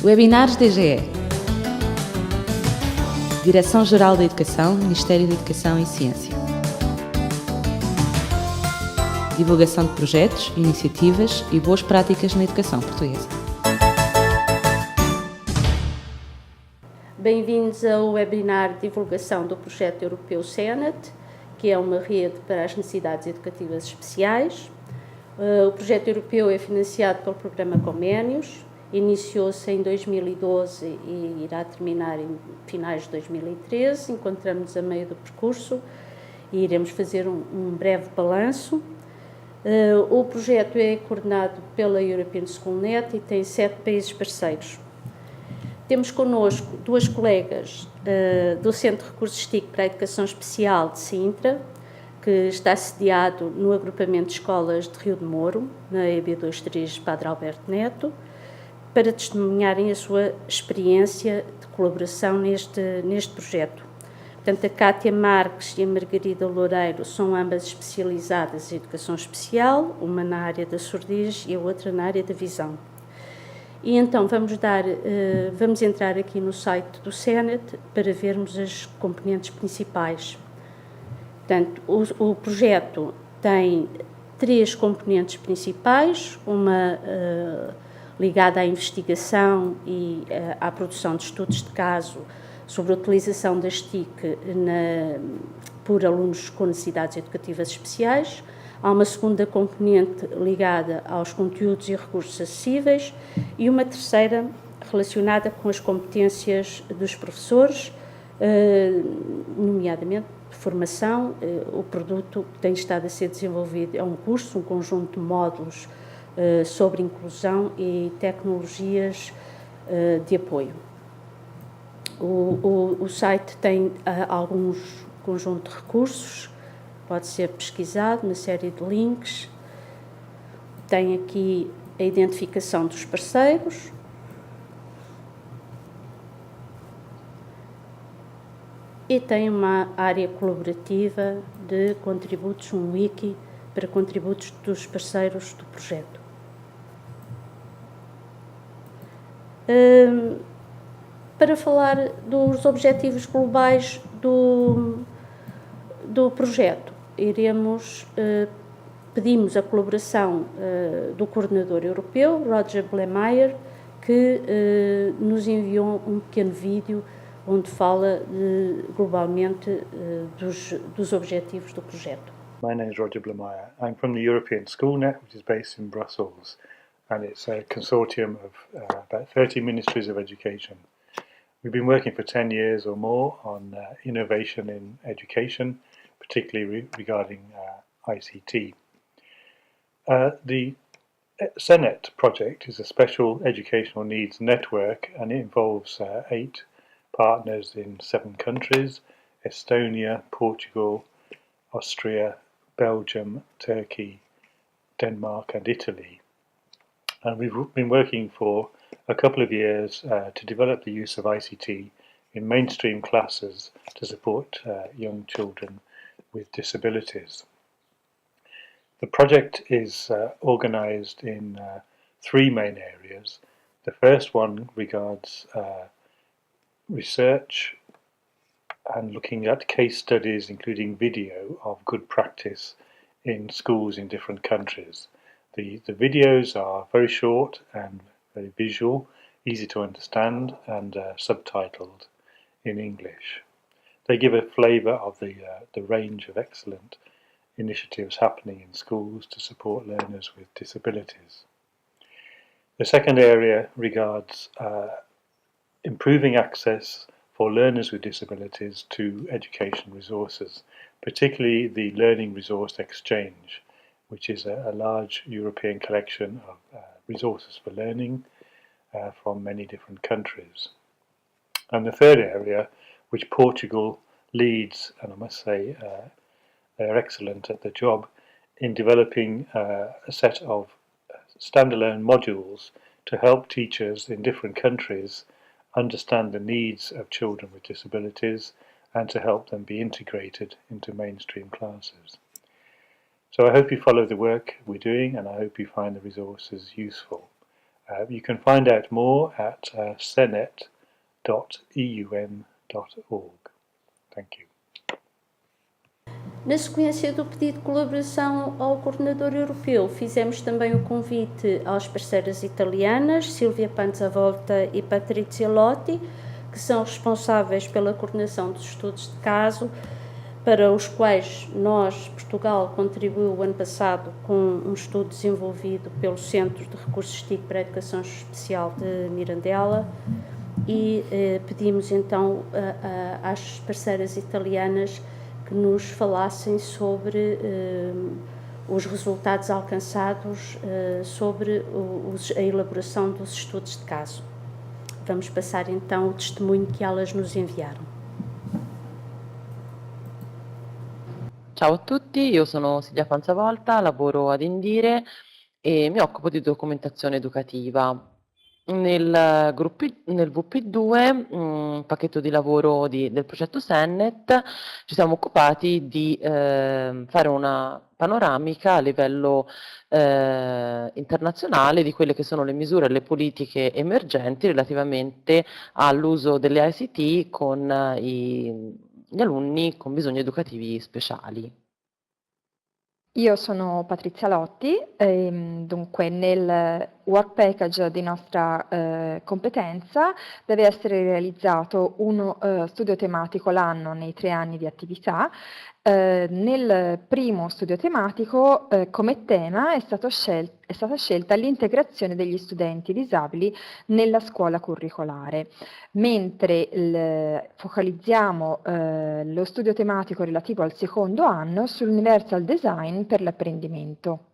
Webinars DGE. Direção-Geral da Educação, Ministério da Educação e Ciência. Divulgação de projetos, iniciativas e boas práticas na educação portuguesa. Bem-vindos ao webinar de divulgação do projeto europeu CENET, que é uma rede para as necessidades educativas especiais. O projeto europeu é financiado pelo programa Comenius, iniciou-se em 2012 e irá terminar em finais de 2013. Encontramos-nos a meio do percurso e iremos fazer um breve balanço. O projeto é coordenado pela European Schoolnet e tem 7 países parceiros. Temos connosco duas colegas do Centro de Recursos TIC para a Educação Especial de Sintra, que está sediado no agrupamento de escolas de Rio de Moro, na EB23 Padre Alberto Neto, para testemunharem a sua experiência de colaboração neste projeto. Portanto, a Cátia Marques e a Margarida Loureiro são ambas especializadas em educação especial, uma na área da surdez e a outra na área da visão. E então vamos entrar aqui no site do CENET para vermos as componentes principais. Portanto, o projeto tem 3 componentes principais, uma ligada à investigação e à produção de estudos de caso sobre a utilização das TIC por alunos com necessidades educativas especiais. Há uma segunda componente ligada aos conteúdos e recursos acessíveis e uma terceira relacionada com as competências dos professores, nomeadamente de formação. O produto tem estado a ser desenvolvido, é um curso, um conjunto de módulos sobre inclusão e tecnologias de apoio. O site tem alguns conjuntos de recursos, pode ser pesquisado, uma série de links. Tem aqui a identificação dos parceiros. E tem uma área colaborativa de contributos, um wiki para contributos dos parceiros do projeto. Para falar dos objetivos globais do projeto, pedimos a colaboração do coordenador europeu, Roger Blemeier, que nos enviou um pequeno vídeo onde fala globalmente dos objetivos do projeto. My name is Roger Blemeier. I'm from the European Schoolnet, which is based in Brussels, and it's a consortium of about 30 ministries of education. We've been working for 10 years or more on innovation in education, particularly regarding ICT. The CENET project is a special educational needs network, and it involves 8 partners in 7 countries: Estonia, Portugal, Austria, Belgium, Turkey, Denmark and Italy. And we've been working for a couple of years to develop the use of ICT in mainstream classes to support young children with disabilities. The project is organised in 3 main areas. The first one regards research and looking at case studies, including video of good practice in schools in different countries. The videos are very short and very visual, easy to understand, and subtitled in English. They give a flavour of the range of excellent initiatives happening in schools to support learners with disabilities. The second area regards improving access for learners with disabilities to education resources, particularly the Learning Resource Exchange, which is a large European collection of resources for learning from many different countries. And the third area, which Portugal leads, and I must say they're excellent at the job, in developing a set of standalone modules to help teachers in different countries understand the needs of children with disabilities and to help them be integrated into mainstream classes. So I hope you follow the work we're doing, and I hope you find the resources useful. You can find out more at senet.eum.org. Thank you. Na sequência do pedido de colaboração ao coordenador europeu, fizemos também o convite às parceiras italianas, Silvia Panzavolta e Patrizia Lotti, que são responsáveis pela coordenação dos estudos de caso, para os quais Portugal, contribuiu o ano passado com um estudo desenvolvido pelo Centro de Recursos TIC para a Educação Especial de Mirandela, e pedimos então às parceiras italianas que nos falassem sobre os resultados alcançados sobre a elaboração dos estudos de caso. Vamos passar então o testemunho que elas nos enviaram. Ciao a tutti, io sono Silvia Panzavolta, lavoro ad Indire e mi occupo di documentazione educativa. Nel VP2, un pacchetto di lavoro del progetto Senet, ci siamo occupati di fare una panoramica a livello internazionale di quelle che sono le misure e le politiche emergenti relativamente all'uso delle ICT con gli alunni con bisogni educativi speciali. Io sono Patrizia Lotti, dunque nel work package di nostra competenza deve essere realizzato uno studio tematico l'anno nei 3 anni di attività. Nel primo studio tematico come tema è stata scelta l'integrazione degli studenti disabili nella scuola curricolare, mentre focalizziamo lo studio tematico relativo al secondo anno sull'Universal Design per l'apprendimento.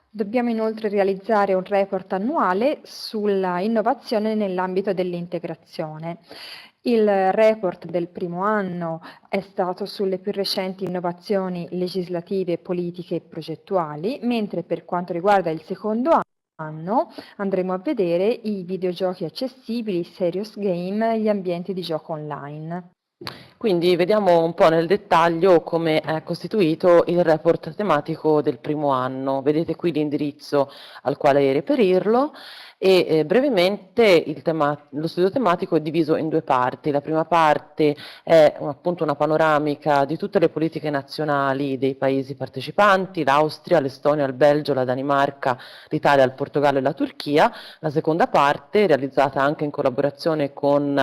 Dobbiamo inoltre realizzare un report annuale sulla innovazione nell'ambito dell'integrazione. Il report del primo anno è stato sulle più recenti innovazioni legislative, politiche e progettuali, mentre per quanto riguarda il secondo anno andremo a vedere i videogiochi accessibili, i serious game e gli ambienti di gioco online. Quindi vediamo un po' nel dettaglio come è costituito il report tematico del primo anno. Vedete qui l'indirizzo al quale reperirlo e brevemente lo studio tematico è diviso in 2 parti. La prima parte è appunto una panoramica di tutte le politiche nazionali dei paesi partecipanti, l'Austria, l'Estonia, il Belgio, la Danimarca, l'Italia, il Portogallo e la Turchia. La seconda parte, realizzata anche in collaborazione con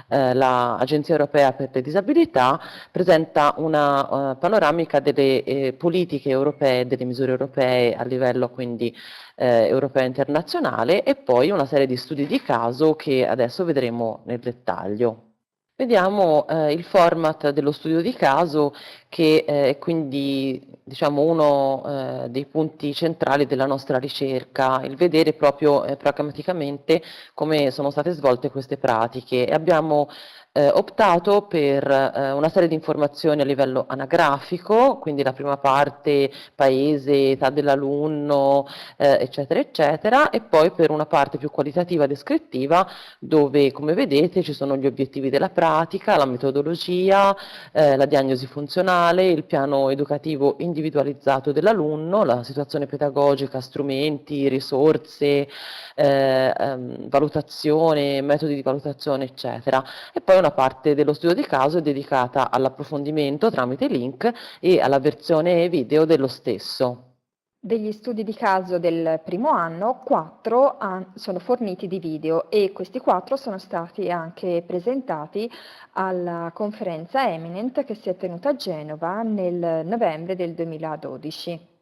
l'Agenzia Europea per le Disabilità, presenta una panoramica delle politiche europee, delle misure europee a livello quindi europeo e internazionale, e poi una serie di studi di caso che adesso vedremo nel dettaglio. Vediamo il format dello studio di caso, che è quindi diciamo uno dei punti centrali della nostra ricerca, il vedere proprio pragmaticamente come sono state svolte queste pratiche, e abbiamo optato per una serie di informazioni a livello anagrafico, quindi la prima parte paese, età dell'alunno, eccetera eccetera, e poi per una parte più qualitativa descrittiva, dove come vedete ci sono gli obiettivi della pratica, la metodologia, la diagnosi funzionale, il piano educativo individualizzato dell'alunno, la situazione pedagogica, strumenti, risorse, valutazione, metodi di valutazione, eccetera. E poi una parte dello studio di caso è dedicata all'approfondimento tramite link e alla versione video dello stesso. Degli studi di caso del primo anno, 4 sono forniti di video, e questi 4 sono stati anche presentati alla conferenza Eminent che si è tenuta a Genova nel novembre del 2012.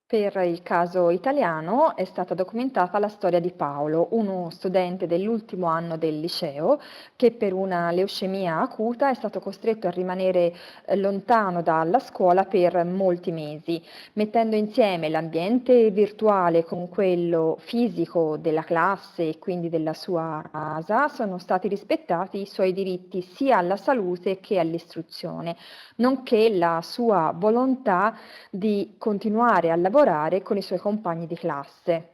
Per il caso italiano è stata documentata la storia di Paolo, uno studente dell'ultimo anno del liceo che per una leucemia acuta è stato costretto a rimanere lontano dalla scuola per molti mesi. Mettendo insieme l'ambiente virtuale con quello fisico della classe e quindi della sua casa, sono stati rispettati i suoi diritti sia alla salute che all'istruzione, nonché la sua volontà di continuare a lavorare con i suoi compagni di classe.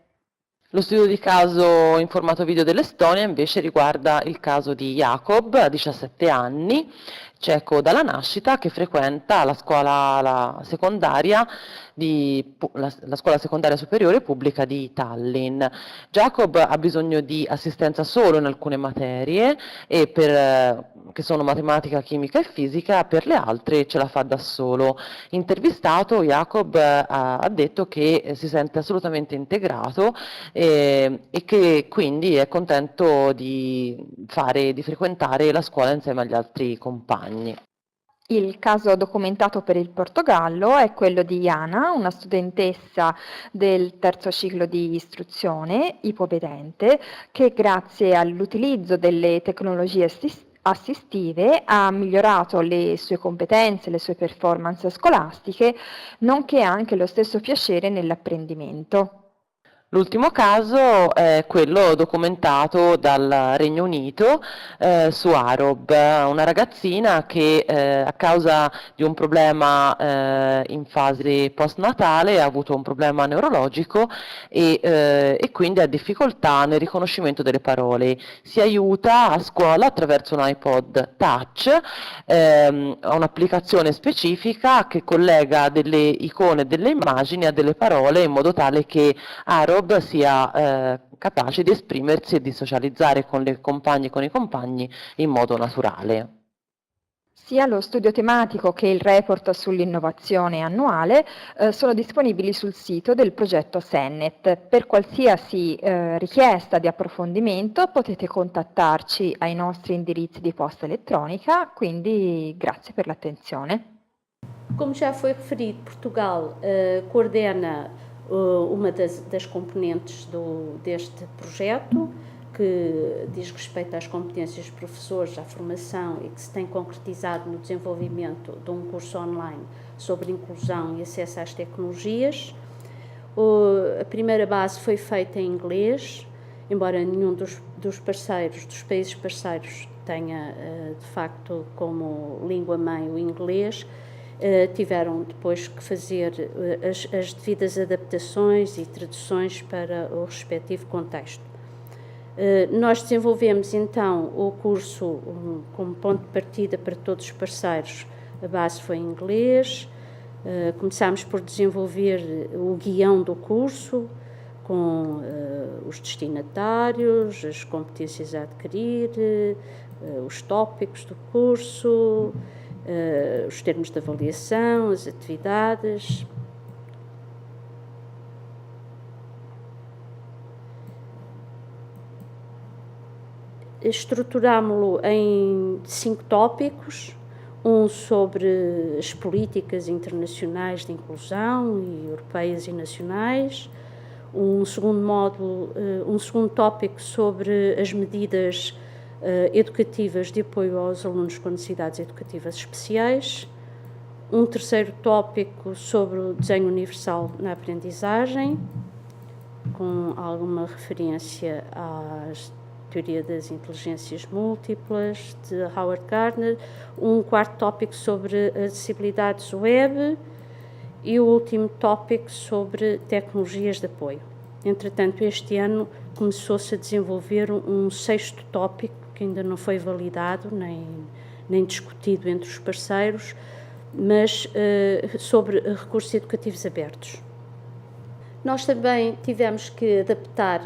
Lo studio di caso in formato video dell'Estonia invece riguarda il caso di Jakob, a 17 anni, ceco dalla nascita, che frequenta la scuola secondaria la scuola secondaria superiore pubblica di Tallinn. Jakob ha bisogno di assistenza solo in alcune materie che sono matematica, chimica e fisica, per le altre ce la fa da solo. Intervistato, Jakob ha detto che si sente assolutamente integrato e che quindi è contento di frequentare la scuola insieme agli altri compagni. Il caso documentato per il Portogallo è quello di Jana, una studentessa del terzo ciclo di istruzione, ipovedente, che grazie all'utilizzo delle tecnologie assistive ha migliorato le sue competenze, le sue performance scolastiche, nonché anche lo stesso piacere nell'apprendimento. L'ultimo caso è quello documentato dal Regno Unito su Arob, una ragazzina che a causa di un problema in fase postnatale ha avuto un problema neurologico e quindi ha difficoltà nel riconoscimento delle parole. Si aiuta a scuola attraverso un iPod Touch, ha un'applicazione specifica che collega delle icone e delle immagini a delle parole in modo tale che Arob sia capace di esprimersi e di socializzare con le compagne e con i compagni in modo naturale. Sia lo studio tematico che il report sull'innovazione annuale sono disponibili sul sito del progetto Sennet. Per qualsiasi richiesta di approfondimento potete contattarci ai nostri indirizzi di posta elettronica, quindi grazie per l'attenzione. Como já foi referido, Portugal coordena uma das componentes deste projeto, que diz respeito às competências dos professores, à formação e que se tem concretizado no desenvolvimento de um curso online sobre inclusão e acesso às tecnologias. A primeira base foi feita em inglês, embora nenhum dos países parceiros tenha de facto como língua-mãe o inglês. Tiveram depois que fazer as devidas adaptações e traduções para o respectivo contexto. Nós desenvolvemos então o curso como ponto de partida para todos os parceiros. A base foi em inglês. Começámos por desenvolver o guião do curso com os destinatários, as competências a adquirir, os tópicos do curso, os termos de avaliação, as atividades. Estruturámo-lo em 5 tópicos, um sobre as políticas internacionais de inclusão e europeias e nacionais, um segundo tópico sobre as medidas educativas de apoio aos alunos com necessidades educativas especiais, um terceiro tópico sobre o desenho universal na aprendizagem, com alguma referência à teoria das inteligências múltiplas de Howard Gardner, um quarto tópico sobre acessibilidades web e o último tópico sobre tecnologias de apoio. Entretanto, este ano começou-se a desenvolver um sexto tópico que ainda não foi validado nem discutido entre os parceiros, mas sobre recursos educativos abertos. Nós também tivemos que adaptar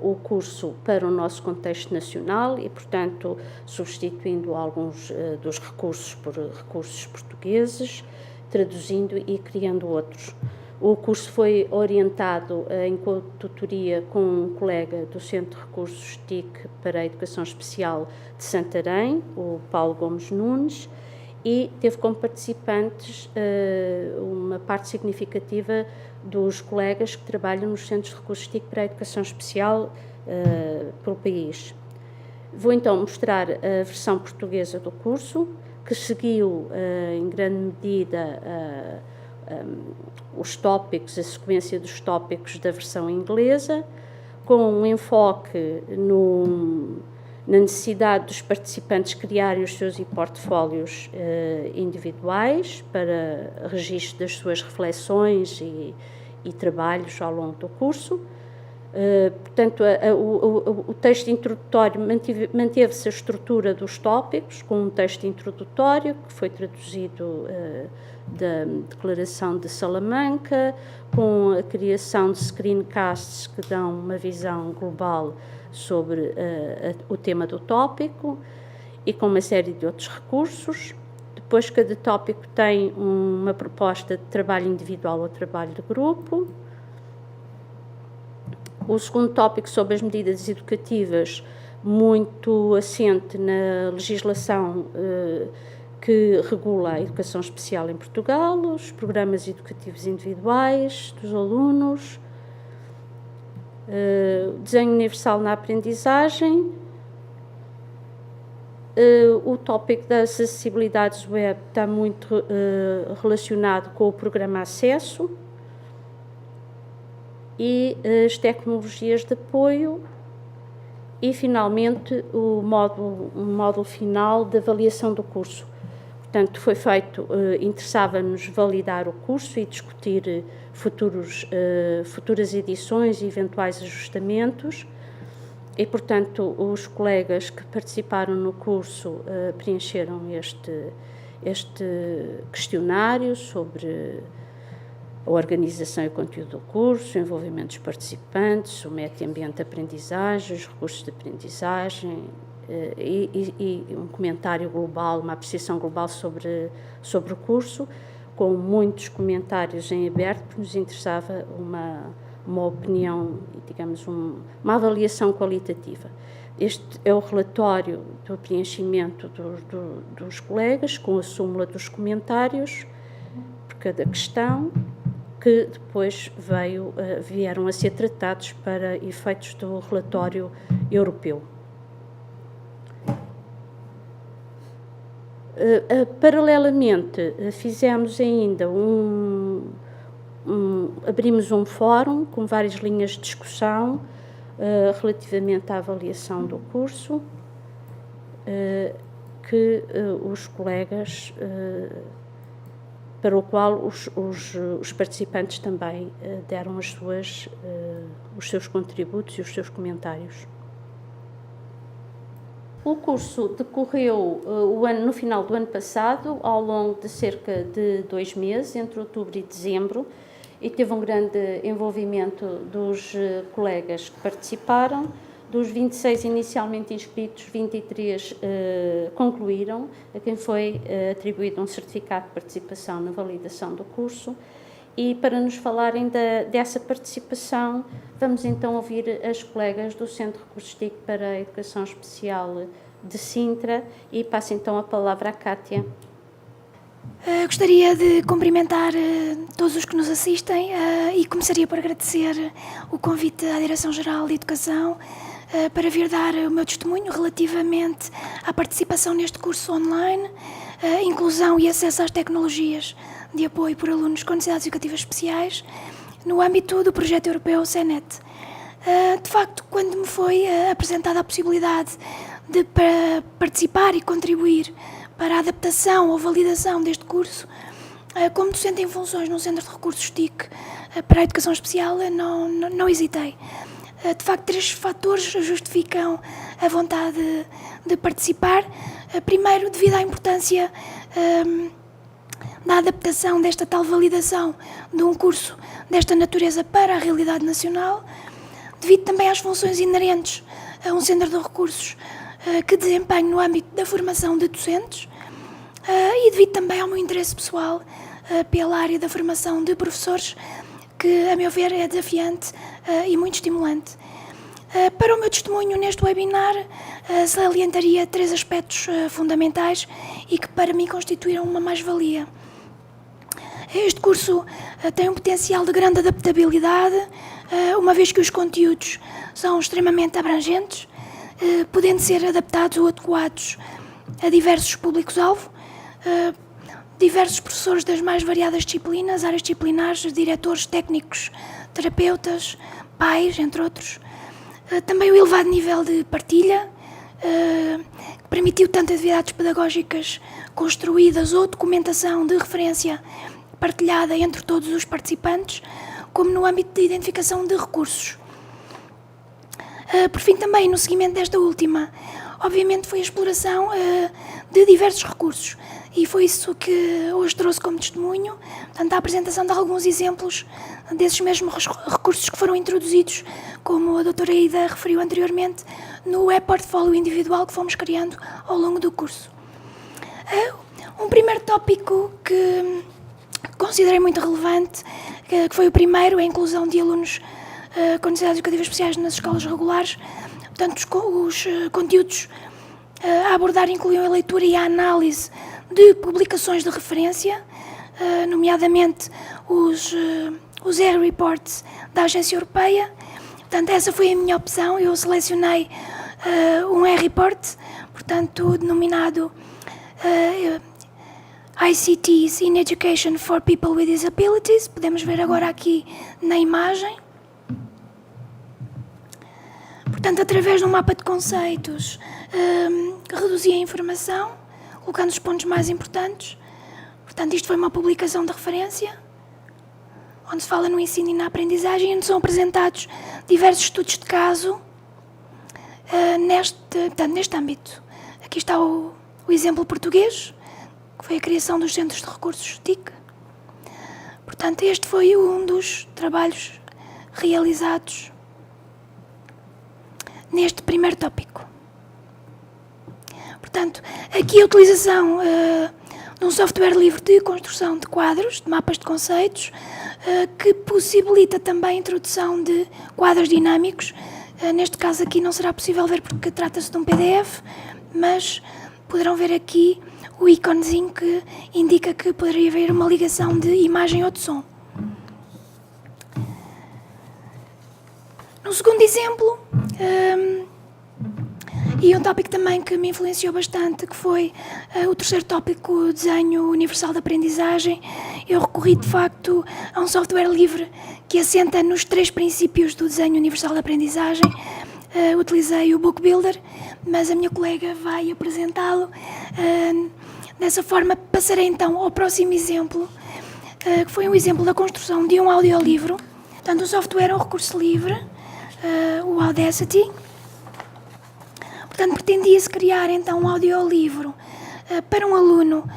o curso para o nosso contexto nacional e, portanto, substituindo alguns dos recursos por recursos portugueses, traduzindo e criando outros. O curso foi orientado em cotutoria com um colega do Centro de Recursos TIC para a Educação Especial de Santarém, o Paulo Gomes Nunes, e teve como participantes uma parte significativa dos colegas que trabalham nos Centros de Recursos TIC para a Educação Especial pelo país. Vou então mostrar a versão portuguesa do curso, que seguiu em grande medida os tópicos, a sequência dos tópicos da versão inglesa, com um enfoque na necessidade dos participantes criarem os seus portfólios individuais para registro das suas reflexões e trabalhos ao longo do curso. Portanto, o texto introdutório manteve-se a estrutura dos tópicos, com um texto introdutório que foi traduzido da Declaração de Salamanca, com a criação de screencasts que dão uma visão global sobre o tema do tópico e com uma série de outros recursos. Depois, cada tópico tem uma proposta de trabalho individual ou trabalho de grupo. O segundo tópico, sobre as medidas educativas, muito assente na legislação que regula a educação especial em Portugal, os programas educativos individuais dos alunos, desenho universal na aprendizagem, o tópico das acessibilidades web está muito relacionado com o programa Acesso, e as tecnologias de apoio e, finalmente, um módulo final de avaliação do curso. Portanto, foi feito, interessava-nos validar o curso e discutir futuras edições e eventuais ajustamentos e, portanto, os colegas que participaram no curso preencheram este questionário sobre a organização e o conteúdo do curso, o envolvimento dos participantes, o método ambiente de aprendizagem, os recursos de aprendizagem e um comentário global, uma apreciação global sobre o curso, com muitos comentários em aberto, porque nos interessava uma opinião, digamos, uma avaliação qualitativa. Este é o relatório do preenchimento dos colegas, com a súmula dos comentários por cada questão, que depois vieram a ser tratados para efeitos do relatório europeu. Paralelamente, fizemos ainda abrimos um fórum com várias linhas de discussão relativamente à avaliação do curso, que os colegas, para o qual os participantes também deram os seus contributos e os seus comentários. O curso decorreu no final do ano passado, ao longo de cerca de 2 meses, entre outubro e dezembro, e teve um grande envolvimento dos colegas que participaram. Dos 26 inicialmente inscritos, 23 concluíram, a quem foi atribuído um certificado de participação na validação do curso. E para nos falarem dessa participação, vamos então ouvir as colegas do Centro de Recursos TIC para a Educação Especial de Sintra e passo então a palavra à Cátia. Gostaria de cumprimentar todos os que nos assistem e começaria por agradecer o convite à Direção-Geral de Educação para vir dar o meu testemunho relativamente à participação neste curso online, inclusão e acesso às tecnologias de apoio por alunos com necessidades educativas especiais, no âmbito do projeto europeu CENET. De facto, quando me foi apresentada a possibilidade de participar e contribuir para a adaptação ou validação deste curso, como docente em funções no Centro de Recursos TIC para a Educação Especial, não hesitei. De facto, 3 fatores justificam a vontade de participar. Primeiro, devido à importância da adaptação desta tal validação de um curso desta natureza para a realidade nacional, devido também às funções inerentes a um centro de recursos que desempenho no âmbito da formação de docentes e devido também ao meu interesse pessoal pela área da formação de professores, que, a meu ver, é desafiante e muito estimulante. Para o meu testemunho neste webinar, salientaria 3 aspectos fundamentais e que para mim constituíram uma mais-valia. Este curso tem um potencial de grande adaptabilidade, uma vez que os conteúdos são extremamente abrangentes, podendo ser adaptados ou adequados a diversos públicos-alvo, diversos professores das mais variadas disciplinas, áreas disciplinares, diretores técnicos, terapeutas, pais, entre outros. Também o elevado nível de partilha, que permitiu tanto atividades pedagógicas construídas ou documentação de referência partilhada entre todos os participantes, como no âmbito de identificação de recursos. Por fim, também, no seguimento desta última, obviamente foi a exploração de diversos recursos, e foi isso que hoje trouxe como testemunho, portanto, a apresentação de alguns exemplos desses mesmos recursos que foram introduzidos, como a doutora Ida referiu anteriormente, no e-portfólio individual que fomos criando ao longo do curso. Um primeiro tópico que considerei muito relevante, que foi o primeiro, a inclusão de alunos com necessidades educativas especiais nas escolas regulares. Portanto, os conteúdos a abordar incluíam a leitura e a análise de publicações de referência, nomeadamente os ER Reports da Agência Europeia. Portanto, essa foi a minha opção. Eu selecionei um ER Report, portanto, denominado ICTs in Education for People with Disabilities. Podemos ver agora aqui na imagem. Portanto, através de um mapa de conceitos, reduzi a informação, colocando os pontos mais importantes. Portanto, isto foi uma publicação de referência, onde se fala no ensino e na aprendizagem, onde são apresentados diversos estudos de caso neste âmbito. Aqui está o exemplo português, que foi a criação dos Centros de Recursos TIC. Portanto, este foi um dos trabalhos realizados neste primeiro tópico. Portanto, aqui a utilização de um software livre de construção de quadros, de mapas de conceitos, que possibilita também a introdução de quadros dinâmicos. Neste caso aqui não será possível ver porque trata-se de um PDF, mas poderão ver aqui o íconezinho que indica que poderia haver uma ligação de imagem ou de som. No segundo exemplo, e um tópico também que me influenciou bastante, que foi o terceiro tópico, o desenho universal de aprendizagem, eu recorri de facto a um software livre que assenta nos 3 princípios do desenho universal de aprendizagem. Utilizei o Book Builder, mas a minha colega vai apresentá-lo. Dessa forma, passarei então ao próximo exemplo, que foi um exemplo da construção de um audiolivro. Portanto, o software é um recurso livre, o Audacity. Portanto, pretendia-se criar então um audiolivro para um aluno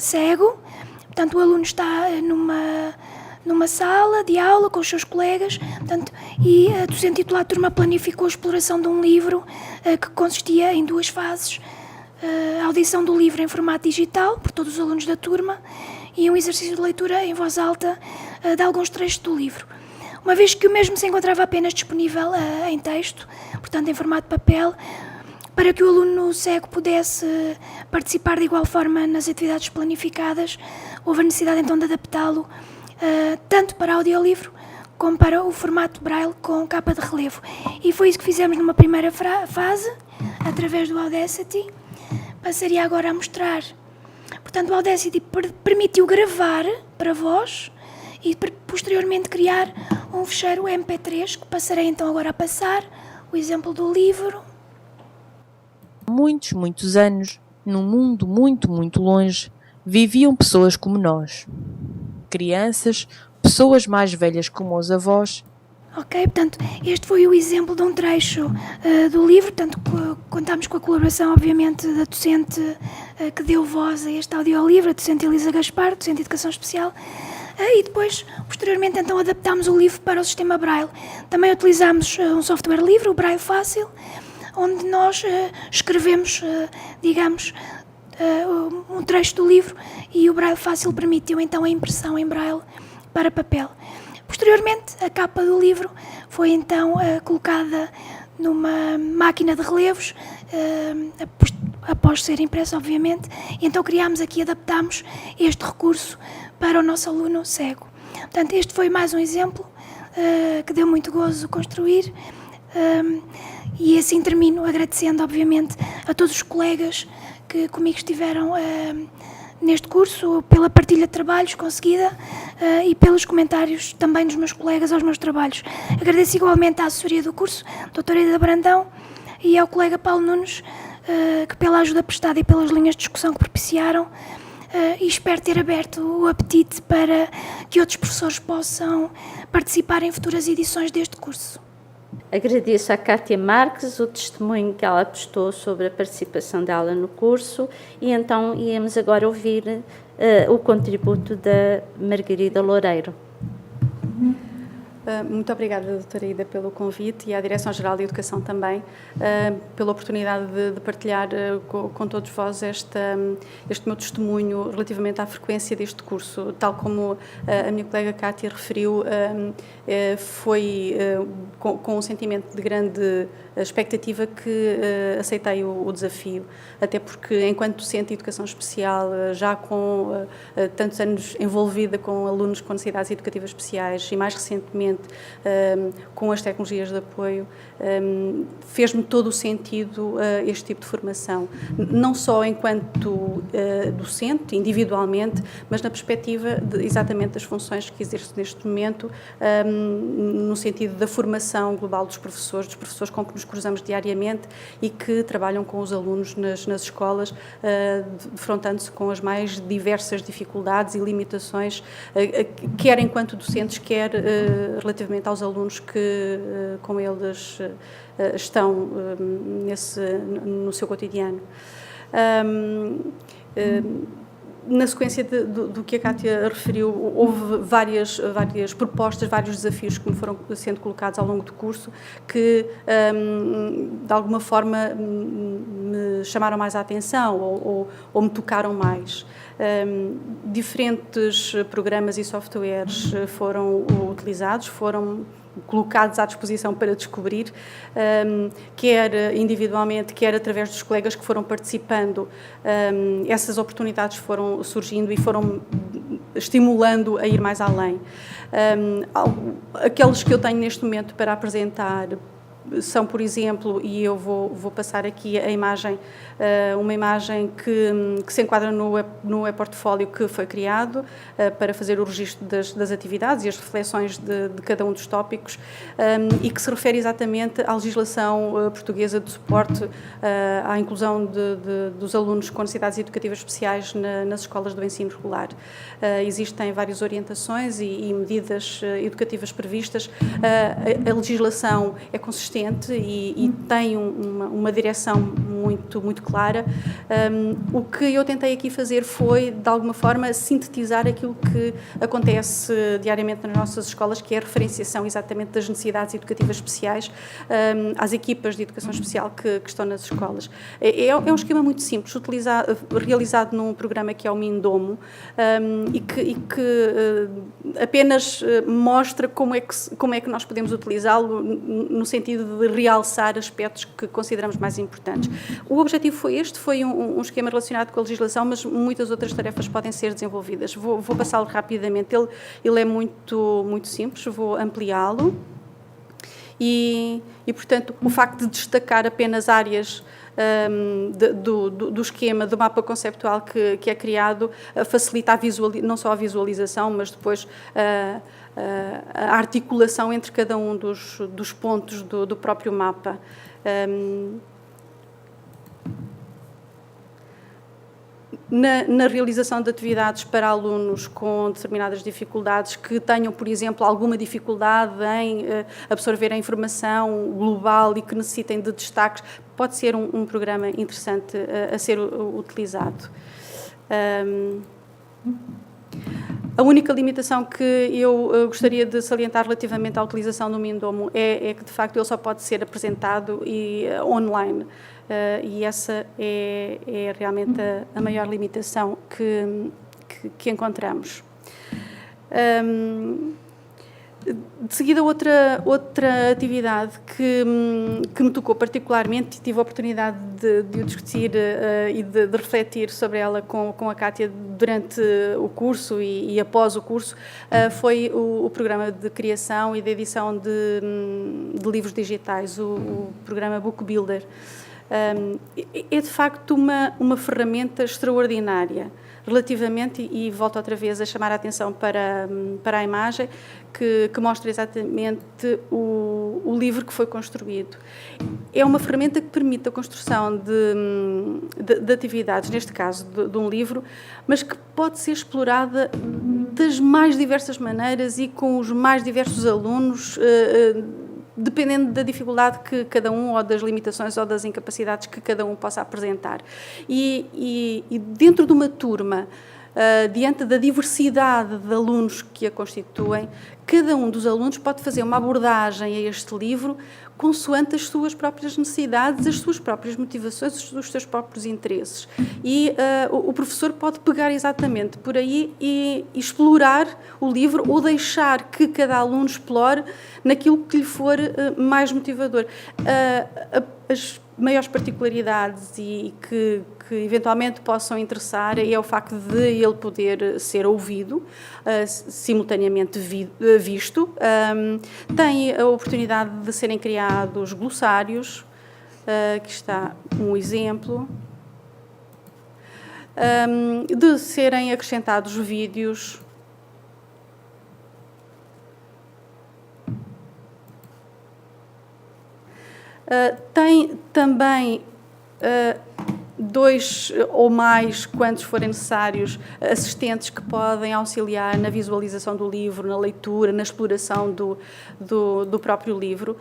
cego. Portanto, o aluno está numa sala de aula com os seus colegas, portanto, e a docente titular de turma planificou a exploração de um livro que consistia em 2 fases: a audição do livro em formato digital por todos os alunos da turma e um exercício de leitura em voz alta de alguns trechos do livro. Uma vez que o mesmo se encontrava apenas disponível em texto, portanto em formato de papel, para que o aluno cego pudesse participar de igual forma nas atividades planificadas, houve a necessidade então de adaptá-lo tanto para audiolivro como para o formato Braille com capa de relevo. E foi isso que fizemos numa primeira fase, através do Audacity. Passaria agora a mostrar. Portanto, o Audacity permitiu gravar para voz e posteriormente criar um ficheiro MP3, que passarei então agora a passar, o exemplo do livro. Muitos anos, num mundo muito longe, viviam pessoas como nós. Crianças, pessoas mais velhas como os avós. Ok, portanto, este foi o exemplo de um trecho do livro, portanto, contámos com a colaboração, obviamente, da docente que deu voz a este audiolivro, a docente Elisa Gaspar, docente de Educação Especial, e depois, posteriormente, então, adaptámos o livro para o sistema Braille. Também utilizámos um software livre, o Braille Fácil, onde nós escrevemos, digamos, um trecho do livro, e o Braille Fácil permitiu então a impressão em Braille para papel. Posteriormente, a capa do livro foi então colocada numa máquina de relevos, após ser impressa, obviamente, e então criámos aqui, adaptámos este recurso para o nosso aluno cego. Portanto, este foi mais um exemplo que deu muito gozo construir, e assim termino agradecendo, obviamente, a todos os colegas que comigo estiveram neste curso, pela partilha de trabalhos conseguida e pelos comentários também dos meus colegas aos meus trabalhos. Agradeço igualmente à assessoria do curso, doutora Ida Brandão, e ao colega Paulo Nunes, que pela ajuda prestada e pelas linhas de discussão que propiciaram, e espero ter aberto o apetite para que outros professores possam participar em futuras edições deste curso. Agradeço à Cátia Marques o testemunho que ela prestou sobre a participação dela no curso e então íamos agora ouvir o contributo da Margarida Loureiro. Muito obrigada, doutora Ida, pelo convite e à Direção-Geral de Educação também, pela oportunidade de partilhar com todos vós este meu testemunho relativamente à frequência deste curso. Tal como a minha colega Cátia referiu, foi com um sentimento de grande expectativa que aceitei o desafio, até porque, enquanto docente de Educação Especial, já com tantos anos envolvida com alunos com necessidades educativas especiais e, mais recentemente, com as tecnologias de apoio, fez-me todo o sentido este tipo de formação, não só enquanto docente, individualmente, mas na perspectiva exatamente das funções que exerço neste momento, no sentido da formação global dos professores com que nos cruzamos diariamente e que trabalham com os alunos nas escolas, defrontando-se com as mais diversas dificuldades e limitações, quer enquanto docentes, quer relativamente aos alunos que com eles estão no seu cotidiano. Na sequência do que a Cátia referiu, houve várias propostas, vários desafios que me foram sendo colocados ao longo do curso que, de alguma forma, me chamaram mais a atenção ou me tocaram mais. Diferentes programas e softwares foram utilizados, foram colocados à disposição para descobrir, quer individualmente, quer através dos colegas que foram participando. Essas oportunidades foram surgindo e foram estimulando a ir mais além. Aqueles que eu tenho neste momento para apresentar são, por exemplo, e eu vou passar aqui a imagem, uma imagem que se enquadra no e-portfólio que foi criado para fazer o registro das atividades e as reflexões de cada um dos tópicos, e que se refere exatamente à legislação portuguesa de suporte à inclusão dos alunos com necessidades educativas especiais nas escolas do ensino regular. Existem várias orientações e medidas educativas previstas. A legislação é consistente e tem uma direção muito clara. O que eu tentei aqui fazer foi, de alguma forma, sintetizar aquilo que acontece diariamente nas nossas escolas, que é a referenciação exatamente das necessidades educativas especiais às equipas de educação especial que estão nas escolas. É um esquema muito simples, realizado num programa que é o Mindomo, e que apenas mostra como é que nós podemos utilizá-lo no sentido de realçar aspectos que consideramos mais importantes. O objetivo foi um esquema relacionado com a legislação, mas muitas outras tarefas podem ser desenvolvidas. Vou passá-lo rapidamente. Ele é muito simples, vou ampliá-lo. E, portanto, o facto de destacar apenas áreas do esquema, do mapa conceptual que é criado, facilita não só a visualização, mas depois a articulação entre cada um dos pontos do próprio mapa. Na realização de atividades para alunos com determinadas dificuldades, que tenham, por exemplo, alguma dificuldade em absorver a informação global e que necessitem de destaques, pode ser um programa interessante a ser utilizado. A única limitação que eu gostaria de salientar relativamente à utilização do Mindomo é que, de facto, ele só pode ser apresentado online. E essa é realmente a maior limitação que encontramos. De seguida, outra atividade que me tocou particularmente, e tive a oportunidade de discutir e de refletir sobre ela com a Cátia durante o curso e após o curso, foi o programa de criação e de edição de livros digitais, o programa Book Builder. É de facto uma ferramenta extraordinária relativamente, e volto outra vez a chamar a atenção para a imagem que mostra exatamente o livro que foi construído. É uma ferramenta que permite a construção de atividades, neste caso de um livro, mas que pode ser explorada das mais diversas maneiras e com os mais diversos alunos, dependendo da dificuldade que cada um, ou das limitações ou das incapacidades que cada um possa apresentar. E dentro de uma turma, diante da diversidade de alunos que a constituem, cada um dos alunos pode fazer uma abordagem a este livro consoante as suas próprias necessidades, as suas próprias motivações, os seus próprios interesses. E o professor pode pegar exatamente por aí e explorar o livro, ou deixar que cada aluno explore naquilo que lhe for mais motivador. As maiores particularidades e que eventualmente possam interessar é o facto de ele poder ser ouvido, simultaneamente visto. Tem a oportunidade de serem criados glossários, aqui está um exemplo, de serem acrescentados vídeos, tem também 2 ou mais, quantos forem necessários, assistentes que podem auxiliar na visualização do livro, na leitura, na exploração do próprio livro.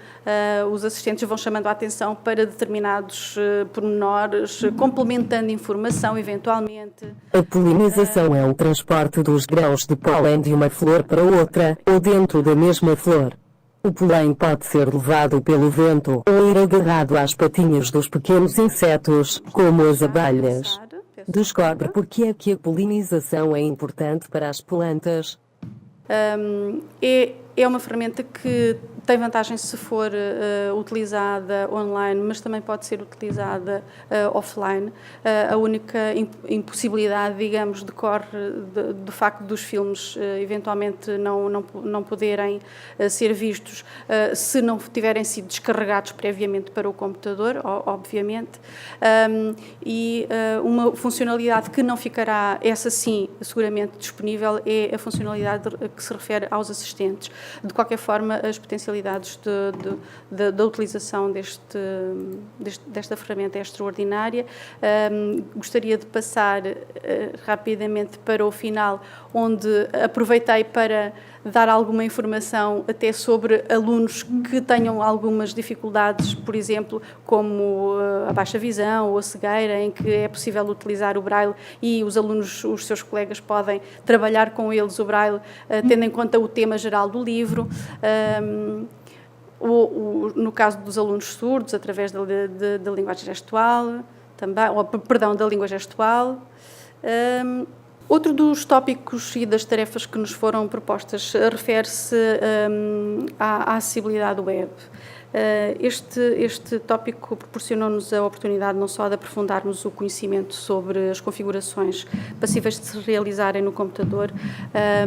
Os assistentes vão chamando a atenção para determinados pormenores, complementando informação, eventualmente. A polinização é o transporte dos grãos de pólen de uma flor para outra, ou dentro da mesma flor. O pólen pode ser levado pelo vento ou ir agarrado às patinhas dos pequenos insetos, como as abelhas. Descobre por que é que a polinização é importante para as plantas. É uma ferramenta que tem vantagem se for utilizada online, mas também pode ser utilizada offline. A única impossibilidade, digamos, decorre do facto dos filmes eventualmente não poderem ser vistos se não tiverem sido descarregados previamente para o computador, obviamente. E uma funcionalidade que não ficará, essa sim, seguramente disponível, é a funcionalidade que se refere aos assistentes. De qualquer forma, as potencialidades da utilização desta ferramenta é extraordinária. Gostaria de passar rapidamente para o final, onde aproveitei para dar alguma informação até sobre alunos que tenham algumas dificuldades, por exemplo, como a baixa visão ou a cegueira, em que é possível utilizar o Braille e os alunos, os seus colegas, podem trabalhar com eles o Braille, tendo em conta o tema geral do livro. No caso dos alunos surdos, através da linguagem gestual, também, da língua gestual. Outro dos tópicos e das tarefas que nos foram propostas refere-se à acessibilidade web. Este tópico proporcionou-nos a oportunidade não só de aprofundarmos o conhecimento sobre as configurações passíveis de se realizarem no computador,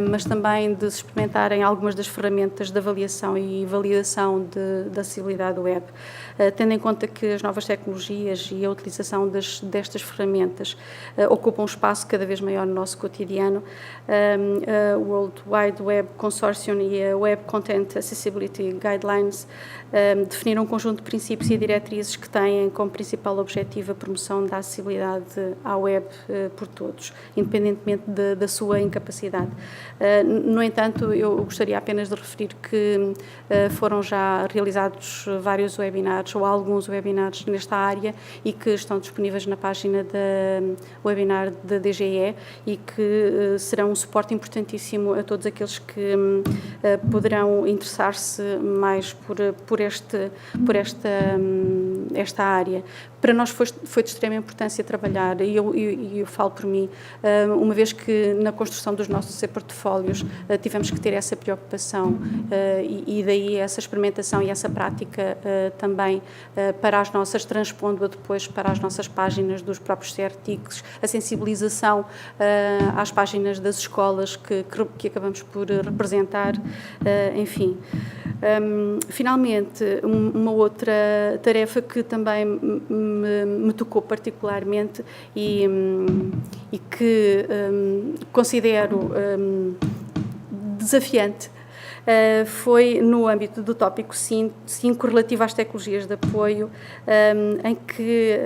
mas também de se experimentarem algumas das ferramentas de avaliação e validação da acessibilidade web. Tendo em conta que as novas tecnologias e a utilização destas ferramentas ocupam um espaço cada vez maior no nosso cotidiano, a World Wide Web Consortium e a Web Content Accessibility Guidelines definiram um conjunto de princípios e diretrizes que têm como principal objetivo a promoção da acessibilidade à web por todos, independentemente da sua incapacidade. No entanto, eu gostaria apenas de referir que foram já realizados vários webinars, ou alguns webinars nesta área, e que estão disponíveis na página da webinar da DGE, e que serão um suporte importantíssimo a todos aqueles que poderão interessar-se mais por esta área. Para nós foi de extrema importância trabalhar, e eu falo por mim, uma vez que na construção dos nossos e-portfólios tivemos que ter essa preocupação, e daí essa experimentação e essa prática também para as nossas, transpondo-a depois para as nossas páginas dos próprios artigos, a sensibilização às páginas das escolas que acabamos por representar, enfim. Finalmente, uma outra tarefa que também me tocou particularmente e que considero desafiante foi no âmbito do tópico 5, relativo às tecnologias de apoio, em que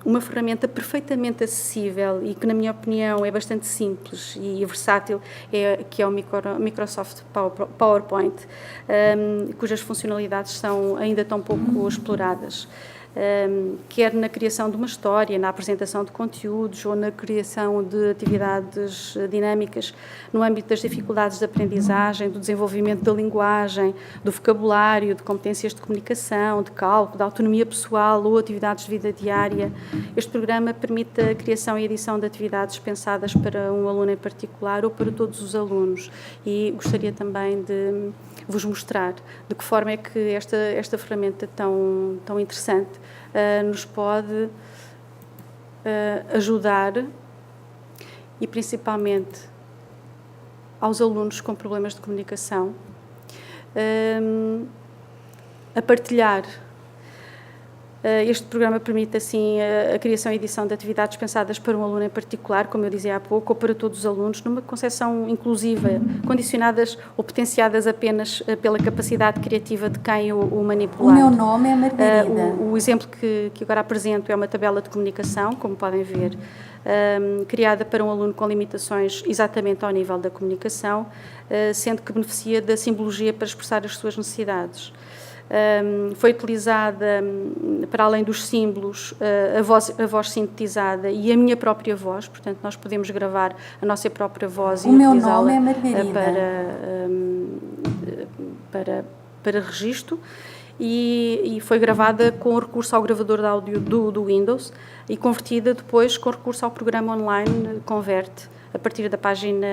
uma ferramenta perfeitamente acessível e que, na minha opinião, é bastante simples e versátil, que é o Microsoft PowerPoint, cujas funcionalidades são ainda tão pouco exploradas. Quer na criação de uma história, na apresentação de conteúdos ou na criação de atividades dinâmicas no âmbito das dificuldades de aprendizagem, do desenvolvimento da linguagem, do vocabulário, de competências de comunicação, de cálculo, de autonomia pessoal ou atividades de vida diária. Este programa permite a criação e edição de atividades pensadas para um aluno em particular ou para todos os alunos, e gostaria também de vos mostrar de que forma é que esta ferramenta tão interessante nos pode ajudar, e principalmente aos alunos com problemas de comunicação, a partilhar. Este programa permite, assim, a criação e edição de atividades pensadas para um aluno em particular, como eu dizia há pouco, ou para todos os alunos, numa concepção inclusiva, condicionadas ou potenciadas apenas pela capacidade criativa de quem o manipular. O meu nome é Margarida. O exemplo que agora apresento é uma tabela de comunicação, como podem ver, criada para um aluno com limitações exatamente ao nível da comunicação, sendo que beneficia da simbologia para expressar as suas necessidades. Foi utilizada, para além dos símbolos, a voz sintetizada e a minha própria voz, portanto nós podemos gravar a nossa própria voz e utilizá-la para registro, e foi gravada com recurso ao gravador de áudio do Windows e convertida depois com recurso ao programa online Convert, a partir da página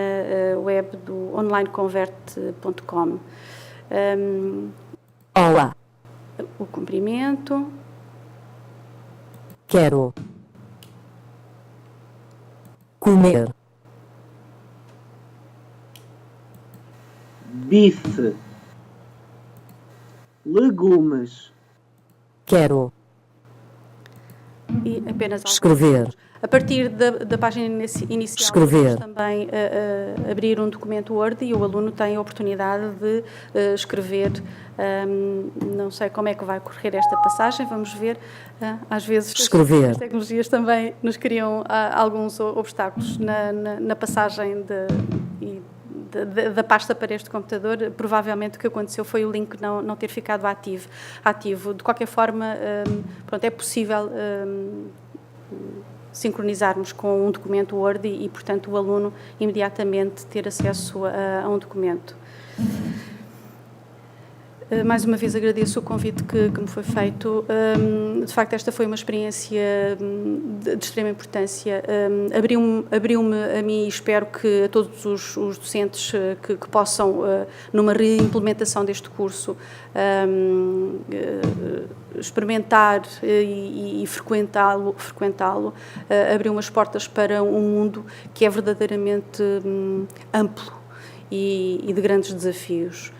web do onlineconvert.com. Olá. O comprimento. Quero comer bife, legumes. Quero E apenas escrever. A partir da página inicial, Escrever. também abrir um documento Word, e o aluno tem a oportunidade de escrever. Não sei como é que vai correr esta passagem, vamos ver. Às vezes Escrever. as tecnologias também nos criam alguns obstáculos na passagem da pasta para este computador. Provavelmente o que aconteceu foi o link não ter ficado ativo. De qualquer forma, pronto, é possível sincronizarmos com um documento Word e, portanto, o aluno imediatamente ter acesso a um documento. Mais uma vez agradeço o convite que me foi feito. De facto, esta foi uma experiência de extrema importância. Abriu-me a mim, e espero que a todos os docentes que possam, numa reimplementação deste curso, experimentar e frequentá-lo, abriu umas portas para um mundo que é verdadeiramente amplo e de grandes desafios.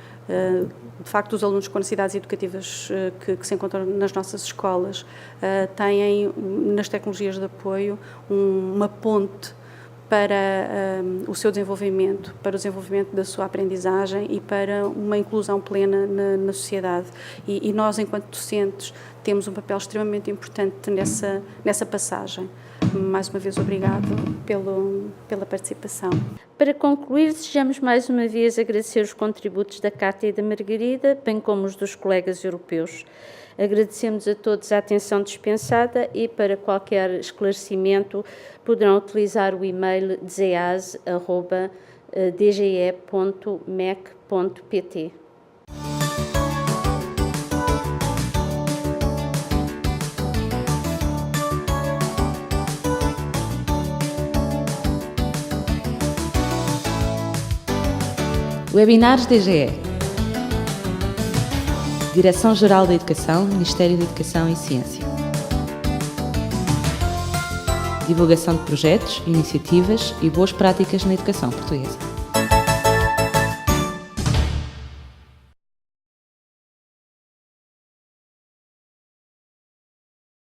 De facto, os alunos com necessidades educativas que se encontram nas nossas escolas têm, nas tecnologias de apoio, uma ponte para o seu desenvolvimento, para o desenvolvimento da sua aprendizagem e para uma inclusão plena na sociedade. E nós, enquanto docentes, temos um papel extremamente importante nessa passagem. Mais uma vez, obrigado pela participação. Para concluir, desejamos mais uma vez agradecer os contributos da Cátia e da Margarida, bem como os dos colegas europeus. Agradecemos a todos a atenção dispensada e, para qualquer esclarecimento, poderão utilizar o e-mail dge@dge.mec.pt. Webinars DGE. Direção-Geral da Educação, Ministério da Educação e Ciência. Divulgação de projetos, iniciativas e boas práticas na educação portuguesa.